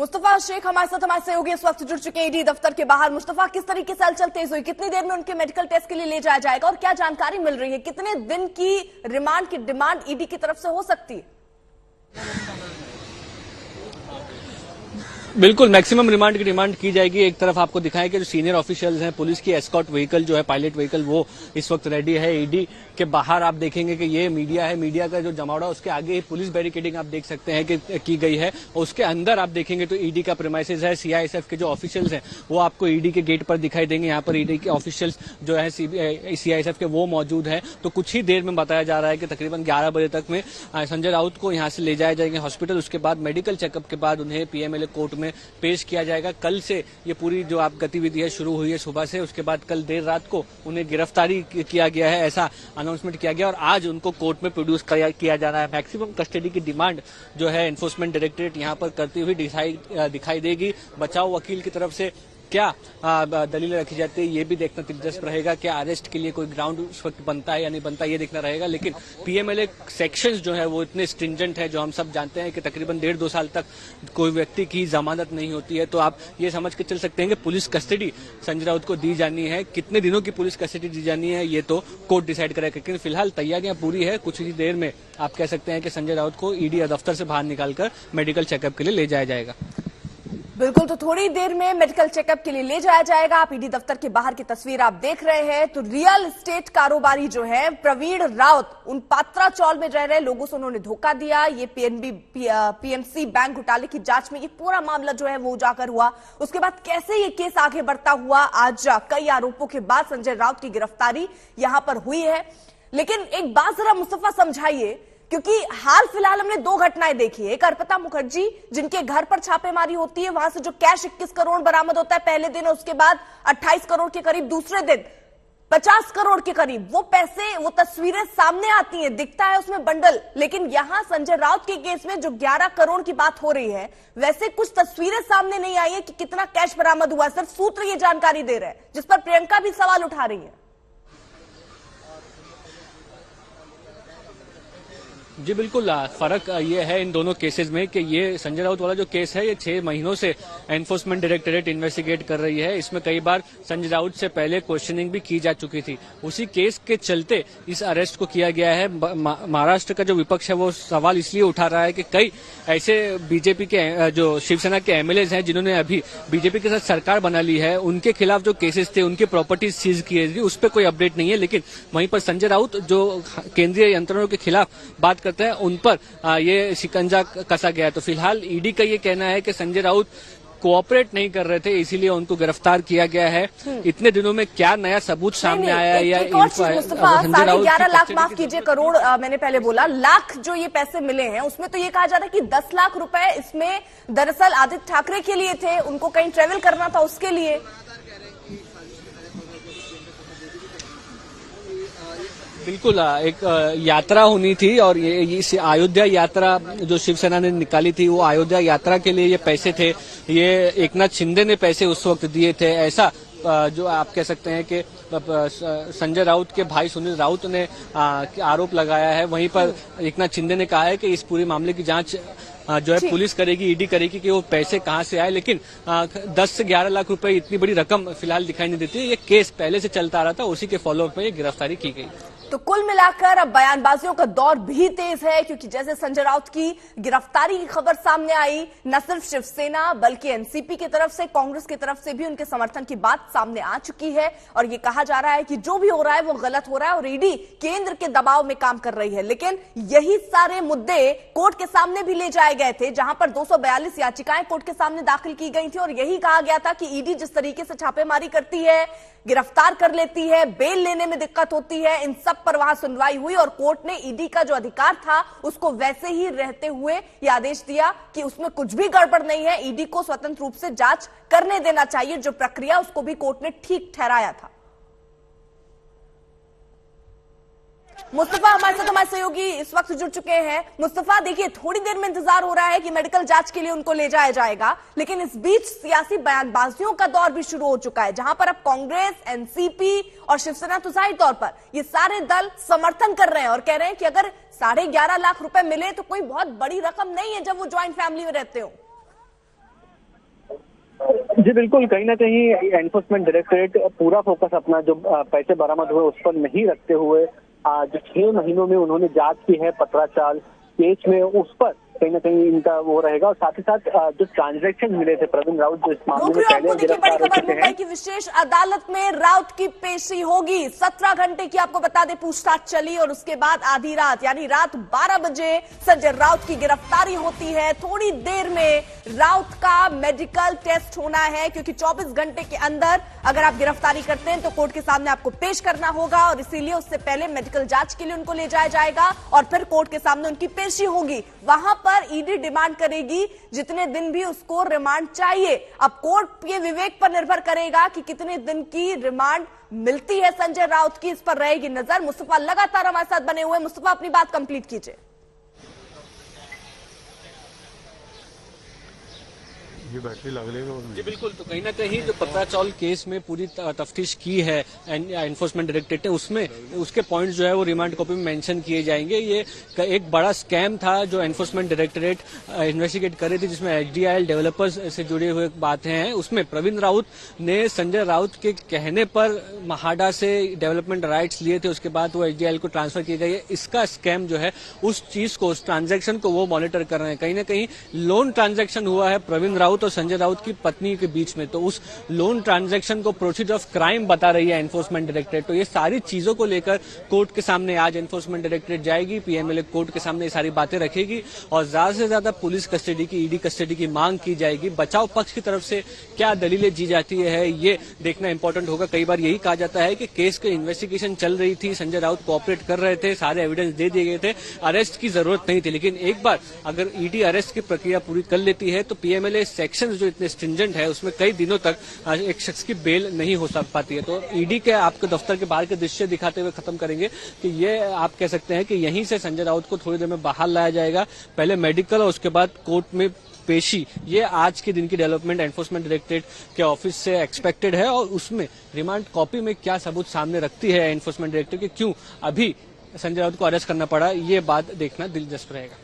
मुस्तफा शेख हमारे साथ हमारे सहयोगी इस वक्त जुड़ चुके हैं ईडी दफ्तर के बाहर। मुस्तफा, किस तरीके से हलचल तेज हुई, कितनी देर में उनके मेडिकल टेस्ट के लिए ले जाया जाएगा और क्या जानकारी मिल रही है, कितने दिन की रिमांड की डिमांड ईडी की तरफ से हो सकती है? बिल्कुल मैक्सिमम रिमांड की डिमांड की जाएगी। एक तरफ आपको दिखाएं कि जो सीनियर ऑफिशियल्स हैं, पुलिस की एस्कॉर्ट व्हीकल जो है, पायलट व्हीकल, वो इस वक्त रेडी है। ईडी के बाहर आप देखेंगे कि ये मीडिया है, मीडिया का जो जमावड़ा, उसके आगे पुलिस बैरिकेडिंग आप देख सकते हैं कि की गई है। उसके अंदर आप देखेंगे तो ईडी का प्रीमाइसेस है। सीआईएसएफ के जो ऑफिशियल्स हैं वो आपको ईडी के गेट पर दिखाई देंगे। यहाँ पर ईडी के ऑफिशियल्स जो है सीआईएसएफ के वो मौजूद है। तो कुछ ही देर में बताया जा रहा है कि तकरीबन 11 बजे तक में संजय राउत को यहाँ से ले जाया जाएंगे हॉस्पिटल। उसके बाद मेडिकल चेकअप के बाद उन्हें पीएमएलए कोर्ट में पेश किया जाएगा। कल से ये पूरी जो आप गतिविधि है शुरू हुई है सुबह से। उसके बाद कल देर रात को उन्हें गिरफ्तारी किया गया है, ऐसा अनाउंसमेंट किया गया और आज उनको कोर्ट में प्रोड्यूस किया जा रहा है। मैक्सिमम कस्टडी की डिमांड जो है एनफोर्समेंट डायरेक्टरेट यहाँ पर करती हुई दिखाई देगी। बचाव वकील की तरफ से क्या दलीलें रखी जाती है ये भी देखना दिलचस्प रहेगा। क्या अरेस्ट के लिए कोई ग्राउंड उस वक्त बनता है या नहीं बनता, ये देखना रहेगा। लेकिन पीएमएलए सेक्शंस जो है वो इतने स्ट्रिंजेंट है, जो हम सब जानते हैं कि तकरीबन 1.5-2 साल तक कोई व्यक्ति की जमानत नहीं होती है। तो आप ये समझ के चल सकते हैं कि पुलिस कस्टडी संजय राउत को दी जानी है। कितने दिनों की पुलिस कस्टडी दी जानी है ये तो कोर्ट डिसाइड करेगा। लेकिन फिलहाल तैयारियां पूरी है। कुछ ही देर में आप कह सकते हैं कि संजय राउत को ईडी दफ्तर से बाहर निकालकर मेडिकल चेकअप के लिए ले जाया जाएगा। बिल्कुल, तो थोड़ी देर में मेडिकल चेकअप के लिए ले जाया जाएगा। आप ईडी दफ्तर के बाहर की तस्वीर आप देख रहे हैं। तो रियल एस्टेट कारोबारी जो है प्रवीण राउत, उन पात्रा चौल में रह रहे लोगों से उन्होंने धोखा दिया। ये पीएमसी बैंक घोटाले की जांच में ये पूरा मामला जो है वो उजागर हुआ। उसके बाद कैसे ये केस आगे बढ़ता हुआ, आज कई आरोपों के बाद संजय राउत की गिरफ्तारी यहां पर हुई है। लेकिन एक बात जरा मुस्तफा समझाइए, क्योंकि हाल फिलहाल हमने 2 घटनाएं देखी है। एक अर्पिता मुखर्जी जिनके घर पर छापेमारी होती है, वहां से जो कैश 21 करोड़ बरामद होता है पहले दिन, उसके बाद 28 करोड़ के करीब दूसरे दिन 50 करोड़ के करीब वो पैसे, वो तस्वीरें सामने आती हैं, दिखता है उसमें बंडल। लेकिन यहां संजय राउत के केस में जो 11 करोड़ की बात हो रही है, वैसे कुछ तस्वीरें सामने नहीं आई है कि कितना कैश बरामद हुआ। सिर्फ सूत्र ये जानकारी दे रहे हैं, जिस पर प्रियंका भी सवाल उठा रही है। जी बिल्कुल, फर्क ये है इन दोनों केसेस में कि ये संजय राउत वाला जो केस है ये 6 महीनों से एनफोर्समेंट डायरेक्टरेट इन्वेस्टिगेट कर रही है। इसमें कई बार संजय राउत से पहले क्वेश्चनिंग भी की जा चुकी थी। उसी केस के चलते इस अरेस्ट को किया गया है। महाराष्ट्र का जो विपक्ष है वो सवाल इसलिए उठा रहा है कि कई ऐसे बीजेपी के जो शिवसेना के एमएलए हैं जिन्होंने अभी बीजेपी के साथ सरकार बना ली है, उनके खिलाफ जो केसेस थे, उनकी प्रॉपर्टीज सीज की थी, उस पर कोई अपडेट नहीं है। लेकिन वहीं पर संजय राउत जो केंद्रीय यंत्रणों के खिलाफ बात करते हैं, उन पर ये शिकंजा कसा गया है। तो फिलहाल ईडी का ये कहना है कि संजय राउत कोऑपरेट नहीं कर रहे थे, इसीलिए उनको गिरफ्तार किया गया है। इतने दिनों में क्या नया सबूत सामने आया है या मुस्तफा, 11.5 लाख, माफ कीजिए करोड़ मैंने पहले बोला, लाख जो ये पैसे मिले हैं उसमें तो ये कहा जा रहा है कि 10 लाख रुपए इसमें दरअसल आदित्य ठाकरे के लिए थे, उनको कहीं ट्रेवल करना था उसके लिए। बिल्कुल, एक यात्रा होनी थी और ये अयोध्या यात्रा जो शिवसेना ने निकाली थी, वो अयोध्या यात्रा के लिए ये पैसे थे। ये एकनाथ शिंदे ने पैसे उस वक्त दिए थे, ऐसा जो आप कह सकते हैं कि संजय राउत के भाई सुनील राउत ने आरोप लगाया है। वहीं पर एकनाथ शिंदे ने कहा है कि इस पूरे मामले की जांच जो है पुलिस करेगी, ईडी करेगी कि वो पैसे कहां से आए। लेकिन 10 से 11 लाख रुपए इतनी बड़ी रकम फिलहाल दिखाई नहीं देती है। ये केस पहले से चलता आ रहा था, उसी के फॉलोअप में ये गिरफ्तारी की गई। तो कुल मिलाकर अब बयानबाजियों का दौर भी तेज है, क्योंकि जैसे संजय राउत की गिरफ्तारी की खबर सामने आई, न सिर्फ शिवसेना बल्कि एनसीपी की तरफ से, कांग्रेस की तरफ से भी उनके समर्थन की बात सामने आ चुकी है। और ये कहा जा रहा है कि जो भी हो रहा है वो गलत हो रहा है और ईडी केंद्र के दबाव में काम कर रही है। लेकिन यही सारे मुद्दे कोर्ट के सामने भी ले जाए गए थे, जहां पर 242 याचिकाएं कोर्ट के सामने दाखिल की गई थी और यही कहा गया था कि ईडी जिस तरीके से छापेमारी करती है, गिरफ्तार कर लेती है, बेल लेने में दिक्कत होती है, इन सब पर वहां सुनवाई हुई और कोर्ट ने ईडी का जो अधिकार था उसको वैसे ही रहते हुए यह आदेश दिया कि उसमें कुछ भी गड़बड़ नहीं है, ईडी को स्वतंत्र रूप से जांच करने देना चाहिए। जो प्रक्रिया उसको भी कोर्ट ने ठीक ठहराया था। मुस्तफा हमारे साथ हमारे सहयोगी इस वक्त जुड़ चुके हैं। मुस्तफा, देखिए थोड़ी देर में इंतजार हो रहा है कि मेडिकल जांच के लिए उनको ले जाया जाएगा, लेकिन इस बीच सियासी बयानबाजियों का दौर भी शुरू हो चुका है, जहां पर अब कांग्रेस, एनसीपी और शिवसेना तो जाहिर तौर पर ये सारे दल समर्थन कर रहे हैं और कह रहे हैं कि अगर 11.5 लाख रुपए मिले तो कोई बहुत बड़ी रकम नहीं है जब वो ज्वाइंट फैमिली में रहते हो। बिल्कुल, कहीं ना कहीं एनफोर्समेंट डायरेक्टरेट पूरा फोकस अपना जो पैसे बरामद हुए उस पर नहीं रखते हुए जो 6 महीनों में उन्होंने जांच की है पत्राचाल केस में, उस पर कहीं ना कहीं इनका वो रहेगा। और साथ ही साथ जो ट्रांजैक्शन मिले थे प्रवीण राउत जो इस मामले में पहले गिरफ्तार हो चुके हैं। मुंबई की विशेष अदालत में राउत की पेशी होगी। 17 घंटे की आपको बता दें पूछताछ चली और उसके बाद आधी रात यानी रात 12 बजे संजय राउत की गिरफ्तारी होती है। थोड़ी देर में राउत का मेडिकल टेस्ट होना है, क्योंकि 24 घंटे के अंदर अगर आप गिरफ्तारी करते हैं तो कोर्ट के सामने आपको पेश करना होगा और इसीलिए उससे पहले मेडिकल जांच के लिए उनको ले जाया जाएगा और फिर कोर्ट के सामने उनकी पेशी होगी। वहां पर ईडी डिमांड करेगी जितने दिन भी उसको रिमांड चाहिए। अब कोर्ट के विवेक पर निर्भर करेगा कि कितने दिन की रिमांड मिलती है संजय राउत की, इस पर रहेगी नजर। मुस्तफा लगातार हमारे साथ बने हुए। मुस्तफा, अपनी बात कंप्लीट कीजिए। ये बैटरी लग लेगा जी बिल्कुल, तो कहीं ना कहीं जो पत्राचाल केस में पूरी तफ्तीश की है एनफोर्समेंट डायरेक्टरेट ने, उसमें उसके पॉइंट जो है वो रिमांड कॉपी में मेंशन किए जाएंगे। ये एक बड़ा स्कैम था जो एनफोर्समेंट डायरेक्टरेट इन्वेस्टिगेट कर रही थी, जिसमें एचडीआईएल डेवलपर्स से जुड़े हुए बातें हैं। उसमें प्रवीण राउत ने संजय राउत के कहने पर महाडा से डेवलपमेंट राइट्स लिए थे, उसके बाद वो एचडीआईएल को ट्रांसफर किए गए। इसका स्कैम जो है उस चीज को, उस ट्रांजेक्शन को वो मॉनिटर कर रहे हैं। कहीं ना कहीं लोन ट्रांजेक्शन हुआ है प्रवीण राउत और संजय राउत की पत्नी के बीच में, तो उस लोन ट्रांजैक्शन को प्रोसीड ऑफ क्राइम बता रही है एनफोर्समेंट डायरेक्टरेट। तो ये सारी चीजों को लेकर कोर्ट के सामने आज एनफोर्समेंट डायरेक्टरेट जाएगी, पीएमएलए कोर्ट के सामने ये सारी बातें रखेगी और ज्यादा से ज्यादा पुलिस कस्टडी की, ईडी कस्टडी की मांग की जाएगी। बचाव पक्ष की तरफ से क्या दलीलें दी जाती है ये देखना इंपॉर्टेंट होगा। कई बार यही कहा जाता है कि केस की इन्वेस्टिगेशन चल रही थी, संजय राउत कोऑपरेट कर रहे थे, सारे एविडेंस दे दिए गए थे, अरेस्ट की जरूरत नहीं थी। लेकिन एक बार अगर ईडी अरेस्ट की प्रक्रिया पूरी कर लेती है तो पीएमएलए सेक्शन जो इतने स्ट्रिंजेंट है उसमें कई दिनों तक एक शख्स की बेल नहीं हो पाती है। तो ईडी के आपके दफ्तर के बाहर के दृश्य दिखाते हुए खत्म करेंगे कि ये आप कह सकते हैं कि यहीं से संजय राउत को थोड़ी देर में बाहर लाया जाएगा, पहले मेडिकल और उसके बाद कोर्ट में पेशी। ये आज के दिन की डेवलपमेंट एनफोर्समेंट डायरेक्टरेट के ऑफिस से एक्सपेक्टेड है और उसमें रिमांड कॉपी में क्या सबूत सामने रखती है एनफोर्समेंट डायरेक्टरेट कि क्यों अभी संजय राउत को अरेस्ट करना पड़ा, ये बात देखना दिलचस्प रहेगा।